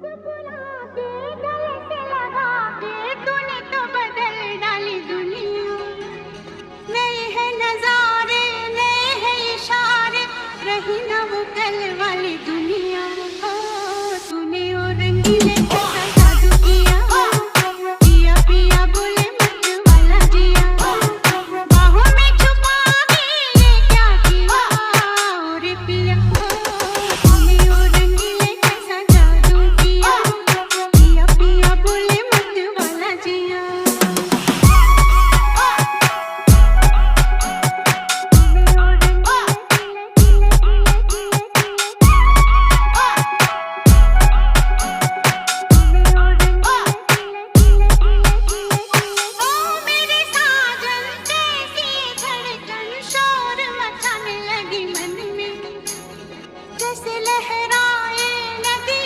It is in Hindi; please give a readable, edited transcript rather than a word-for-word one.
मुस्कुरा के गले से लगा के तूने तो बदल डाली दुनिया। नए हैं नजारे, नए हैं इशारे, रही ना वो कल वाली दुनिया। ओ तूने और रंगीले